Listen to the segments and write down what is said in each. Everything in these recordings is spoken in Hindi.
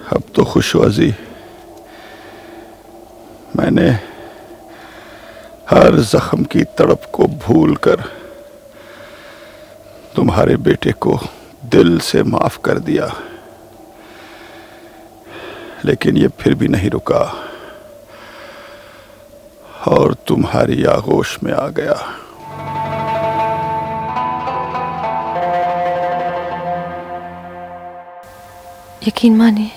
अब तो खुश हो अजी, मैंने हर जख्म की तड़प को भूलकर तुम्हारे बेटे को दिल से माफ कर दिया। लेकिन ये फिर भी नहीं रुका और तुम्हारी आगोश में आ गया। यकीन मानिए,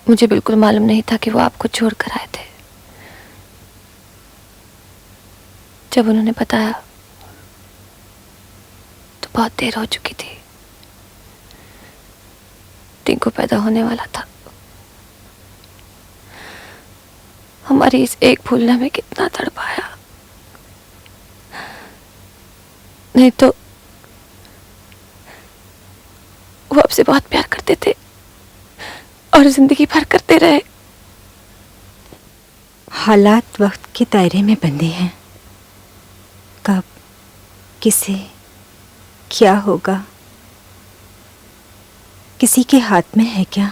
मुझे बिल्कुल मालूम नहीं था कि वो आपको छोड़कर आए थे। जब उन्होंने बताया तो बहुत देर हो चुकी थी। टिंकू पैदा होने वाला था। हमारी इस एक भूल ने हमें कितना तड़पाया। नहीं तो वो आपसे बहुत प्यार करते थे और जिंदगी भर करते रहे। हालात वक्त के दायरे में बंधे हैं। कब किसे क्या होगा किसी के हाथ में है क्या?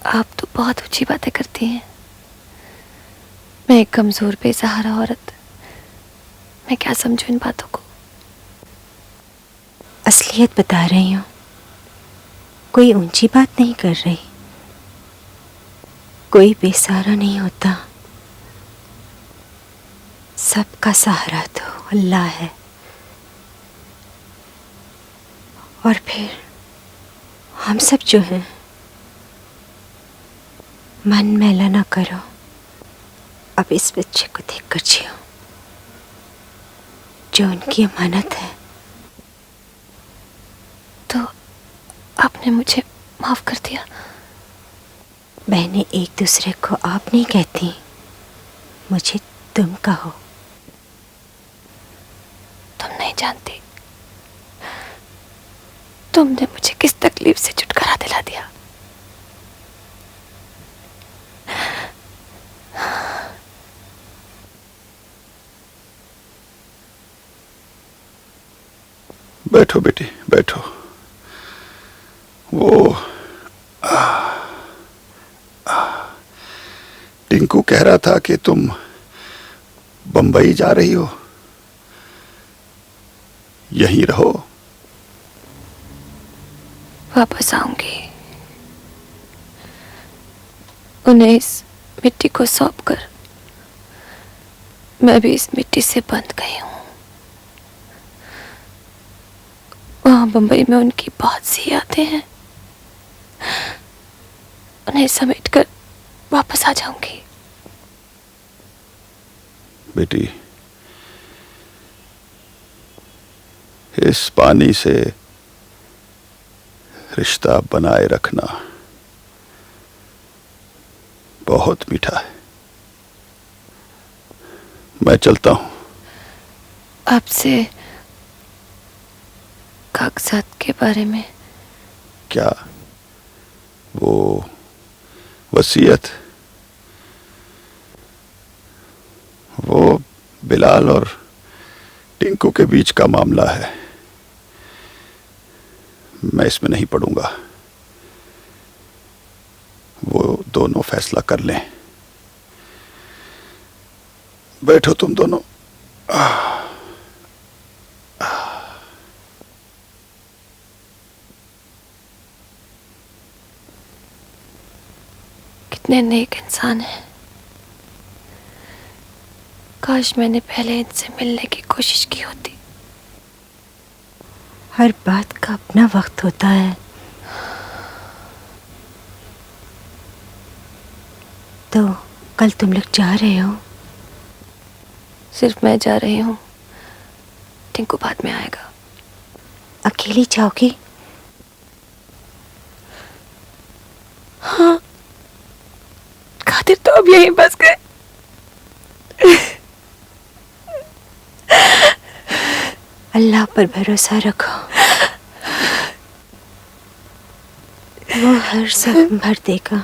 आप तो बहुत ऊंची बातें करती हैं। मैं एक कमजोर बेसहारा औरत, मैं क्या समझूं इन बातों को। असलियत बता रही हूं, कोई ऊंची बात नहीं कर रही। कोई बेसहारा नहीं होता, सबका सहारा तो अल्लाह है। और फिर हम सब जो हैं, मन मैला ना करो। अब इस बच्चे को देखकर जियो जो उनकी अमानत है। तो आपने मुझे माफ कर दिया? बहनें एक दूसरे को आप नहीं कहती, मुझे तुम कहो। तुम नहीं जानती तुमने मुझे किस तकलीफ से छुटकारा दिला दिया। बैठो बेटी, बैठो। वो टिंकू कह रहा था कि तुम बंबई जा रही हो, यहीं रहो। वापस आऊंगी। उन्हें इस मिट्टी को सौंपकर मैं भी इस मिट्टी से बंध गई हूं। वहां बंबई में उनकी बहुत सी यादें हैं। उन्हें समेटकर वापस आ जाऊंगी। बेटी, इस पानी से रिश्ता बनाए रखना बहुत मीठा है। मैं चलता हूं। आपसे कागजात के बारे में? क्या? वो वसीयत? वो बिलाल और टिंकू के बीच का मामला है, मैं इसमें नहीं पड़ूंगा। वो दोनों फैसला कर लें। बैठो तुम दोनों। कितने नेक इंसान हैं। काश मैंने पहले इनसे मिलने की कोशिश की होती। हर बात का अपना वक्त होता है। तो कल तुम लोग जा रहे हो? सिर्फ मैं जा रही हूँ, टिंकू बाद में आएगा। अकेली जाओगी? हाँ, खातिर तो अब यहीं बस गए। अल्लाह पर भरोसा रखो, वो हर जख्म भर देगा।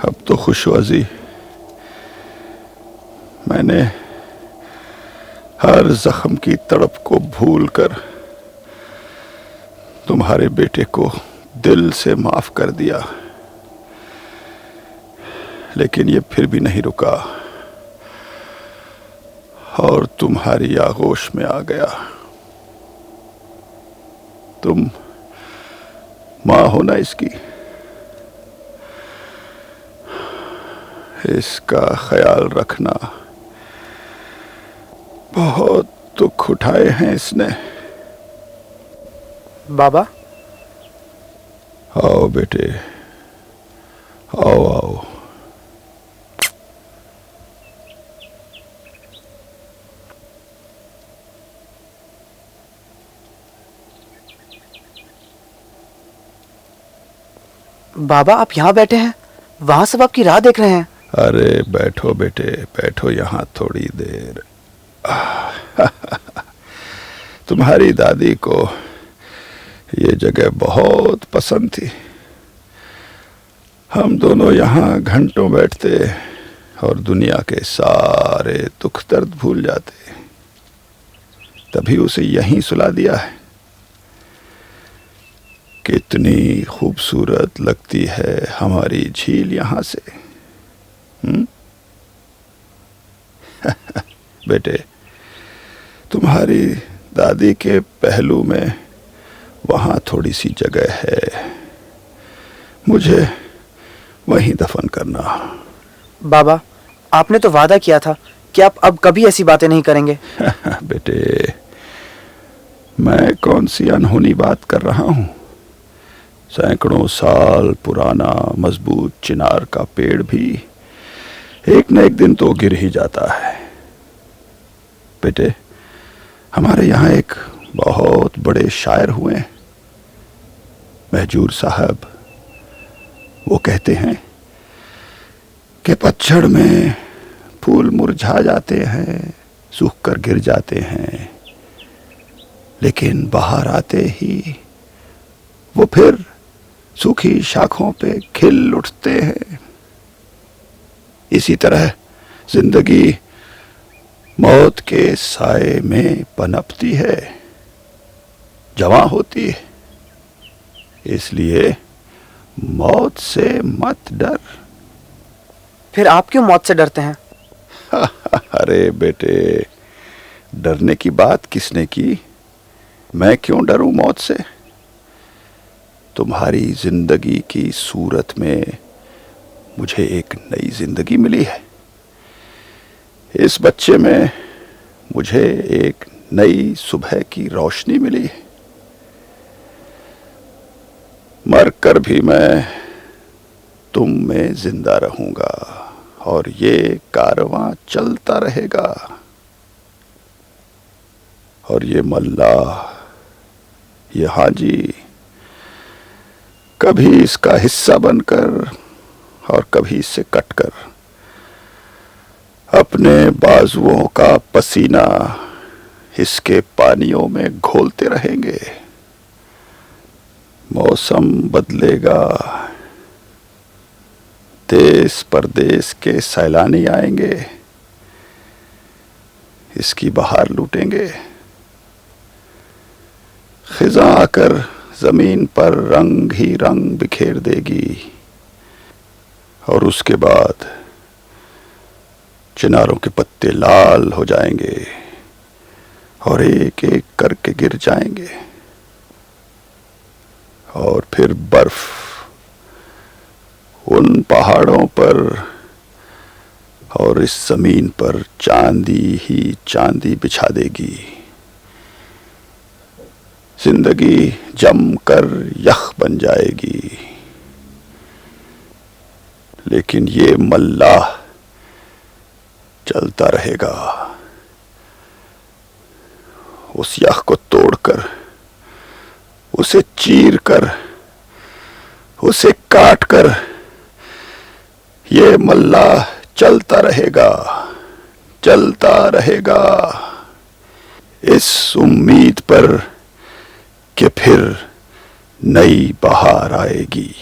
अब तो खुश हो अजी, मैंने हर जख्म की तड़प को भूलकर तुम्हारे बेटे को दिल से माफ कर दिया। लेकिन ये फिर भी नहीं रुका और तुम्हारी आगोश में आ गया। तुम मां हो ना इसकी, इसका ख्याल रखना। बहुत दुख उठाए हैं इसने। बाबा, आओ बेटे, आओ आओ। बाबा आप यहाँ बैठे हैं, वहां सब आपकी राह देख रहे हैं। अरे बैठो बेटे, बैठो यहाँ थोड़ी देर। तुम्हारी दादी को ये जगह बहुत पसंद थी। हम दोनों यहाँ घंटों बैठते और दुनिया के सारे दुख दर्द भूल जाते। तभी उसे यहीं सुला दिया है। कितनी खूबसूरत लगती है हमारी झील यहां से। बेटे, तुम्हारी दादी के पहलू में वहां थोड़ी सी जगह है, मुझे वहीं दफन करना। बाबा, आपने तो वादा किया था कि आप अब कभी ऐसी बातें नहीं करेंगे। बेटे, मैं कौन सी अनहोनी बात कर रहा हूं। सैकड़ों साल पुराना मजबूत चिनार का पेड़ भी एक न एक दिन तो गिर ही जाता है। बेटे, हमारे यहाँ एक बहुत बड़े शायर हुए हैं, महजूर साहब। वो कहते हैं कि पतझड़ में फूल मुरझा जाते हैं, सूख कर गिर जाते हैं, लेकिन बाहर आते ही वो फिर सूखी शाखों पे खिल उठते हैं। इसी तरह जिंदगी मौत के साए में पनपती है, जवां होती है। इसलिए मौत से मत डर। फिर आप क्यों मौत से डरते हैं? अरे बेटे, डरने की बात किसने की? मैं क्यों डरूं मौत से? तुम्हारी जिंदगी की सूरत में मुझे एक नई जिंदगी मिली है। इस बच्चे में मुझे एक नई सुबह की रोशनी मिली है। मरकर भी मैं तुम में जिंदा रहूंगा और ये कारवां चलता रहेगा। और ये मल्ला, ये हाजी, कभी इसका हिस्सा बनकर और कभी इससे कटकर अपने बाजुओं का पसीना इसके पानियों में घोलते रहेंगे। मौसम बदलेगा, देश परदेश के सैलानी आएंगे, इसकी बहार लूटेंगे। खिजा आकर जमीन पर रंग ही रंग बिखेर देगी और उसके बाद चिनारों के पत्ते लाल हो जाएंगे और एक एक करके गिर जाएंगे। और फिर बर्फ उन पहाड़ों पर और इस जमीन पर चांदी ही चांदी बिछा देगी। जिंदगी जमकर यख बन जाएगी। लेकिन ये मल्लाह चलता रहेगा। उस यख को तोड़कर, उसे चीरकर, उसे काटकर ये मल्लाह चलता रहेगा, चलता रहेगा, इस उम्मीद पर कि फिर नई बहार आएगी।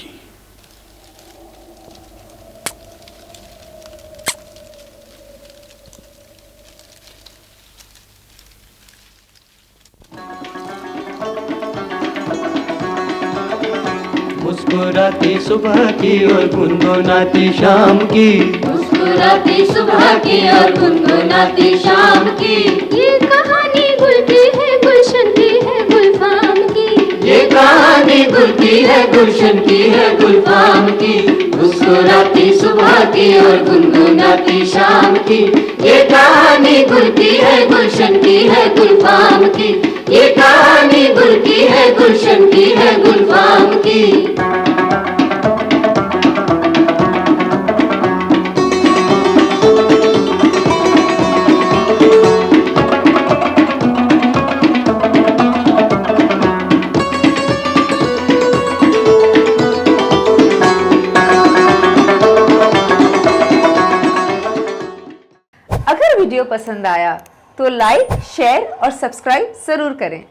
मुस्कुराती सुबह की और गुनगुनाती शाम की, मुस्कुराती सुबह की और गुनगुनाती शाम की। ये कहानी गुल की है, गुलशन की है, गुलफाम की। ये कहानी गुल की है, गुलशन की है, गुलफाम की। मुस्कुराती सुबह की और गुनगुनाती शाम की। ये कहानी गुल की है, गुलशन की है, गुलफाम की। ये कहानी गुल की है, गुलशन की है, गुलफाम की। अगर वीडियो पसंद आया तो लाइक, शेयर और सब्सक्राइब जरूर करें।